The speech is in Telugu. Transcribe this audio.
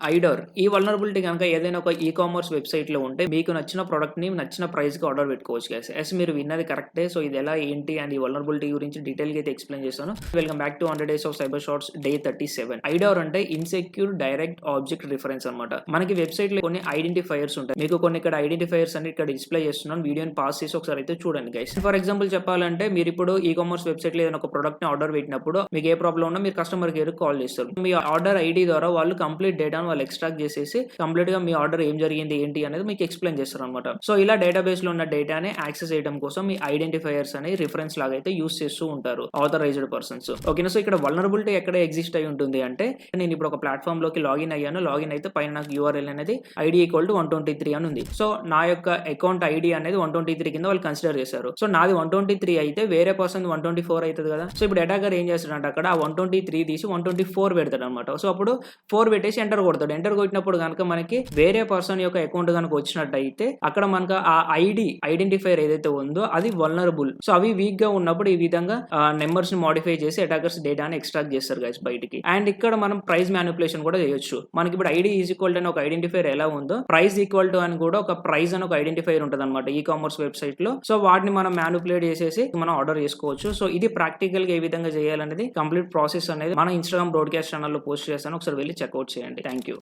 ఐడర్ ఈ వల్నరబిలిటీ గనక ఏదైనా ఒక కామర్స్ వెబ్‌సైట్‌లో ఉంటే మీకు నచ్చిన ప్రొడక్ట్‌ని నచ్చిన ప్రైస్‌కి ఆర్డర్ పెట్టుకోవచ్చు గైస్. యెస్ మీరు విన్నది కరెక్టే. సో ఇది ఎలా ఏంటి అండ్ ఈ వల్నరబిలిటీ గురించి డీటెయిల్‌గా అయితే ఎక్స్‌ప్లెయిన్ చేస్తాను. Welcome back to 100 days of cyber shorts day 37. IDOR అంటే ఇన్‌సెక్యూర్ డైరెక్ట్ ఆబ్జెక్ట్ రిఫరెన్స్ అన్నమాట. మనకి వెబ్‌సైట్‌లో కొన్ని ఐడెంటిఫైయర్స్ ఉంటాయి. మీకు కొన్ని ఇక్కడ ఐడెంటిఫైయర్స్ అన్ని ఇక్కడ డిస్‌ప్లే చేస్తున్నాను. వీడియోని పాజ్ చేసి ఒకసారి అయితే చూడండి గైస్. ఫర్ ఎగ్జాంపుల్ చెప్పాలంటే మీరు ఇప్పుడు కామర్స్ వెబ్‌సైట్‌లో ఏదైనా ఒక ప్రొడక్ట్‌ని ఆర్డర్ పెట్టినప్పుడు మీకు ఏ ప్రాబ్లమ్ ఉన్నా మీరు కస్టమర్ కేర్‌కి కాల్ చేస్తారు. మీ ఆర్డర్ ఐడీ ద్వారా వాళ్ళు కంప్లీట్ డేటాను వాళ్ళు ఎక్స్ట్రాక్ట్ చేసేసి కంప్లీట్ గా మీ ఆర్డర్ ఏం జరిగింది ఏంటి అనేది మీకు ఎక్స్ప్లెయిన్ చేస్తారు అనమాట. సో ఇలా డేటాబేస్ లో ఉన్న డేటాని యాక్సెస్ చేయడం కోసం మీ ఐడెంటిఫైయర్స్ అనే రిఫరెన్స్ లాగా అయితే యూస్ చేస్తూ ఉంటారు ఆథరైజ్డ్ పర్సన్స్. ఓకేనా. సో ఇక్కడ వల్నరబిలిటీ ఎక్కడ ఎగ్జిస్ట్ అయి ఉంటుంది అంటే నేను ఇప్పుడు ఒక ప్లాట్ఫామ్ లోకి లాగిన్ అయ్యాను. లాగిన్ అయితే పైన నాకు యూఆర్ఎల్ అనేది ఐడి ఈక్వల్ టు 123 అని ఉంది. సో నా యొక్క అకౌంట్ ఐడి అనేది 123 కింద వాళ్ళు కన్సిడర్ చేశారు. సో నాది 123 అయితే వేరే పర్సన్ 124 అవుతుంది కదా. సో ఇప్పుడు అటాకర్ ఏం చేస్తాడంటే అక్కడ 123 తీసి 124 పెడతాడు అనమాట. సో అప్పుడు 4 పెట్టేసి ఎంటర్ కొడతాడు. ఎంటర్ కొట్టినప్పుడు కనుక మనకి వేరే పర్సన్ యొక్క అకౌంట్ కనుక వచ్చినట్టయితే అక్కడ మనకు ఆ ఐడెంటిఫైర్ ఏదైతే ఉందో అది వల్నరబుల్. సో అవి వీక్ గా ఉన్నప్పుడు ఈ విధంగా నెంబర్స్ ని మోడిఫై చేసి అటాకర్స్ డేటాని ఎక్స్ట్రాక్ట్ చేస్తారు గైస్ బయటికి. అండ్ ఇక్కడ మనం ప్రైస్ మ్యానిపులేషన్ కూడా చేయొచ్చు. మనకి ఇప్పుడు ఐడి ఈజ్ ఈక్వల్ టు ఒక ఐడెంటిఫైర్ ఎలా ఉందో ప్రైస్ ఈక్వల్ టు అని కూడా ఒక ప్రైస్ అని ఒక ఐడెంటిఫైర్ ఉంటుంది అనమాట కామర్స్ వెబ్సైట్ లో. సో వాటిని మనం మ్యానిపులేట్ చేసేసి మనం ఆర్డర్ చేసుకోవచ్చు. సో ఇది ప్రాక్టికల్ గా ఏ విధంగా చేయాలనేది కంప్లీట్ ప్రాసెస్ అనేది మన ఇన్స్టాగ్రామ్ బ్రాడ్కాస్ట్ ఛానల్ లో పోస్ట్ చేస్తాను. ఒకసారి వెళ్ళి చెక్అవుట్ చేయండి. Thank you.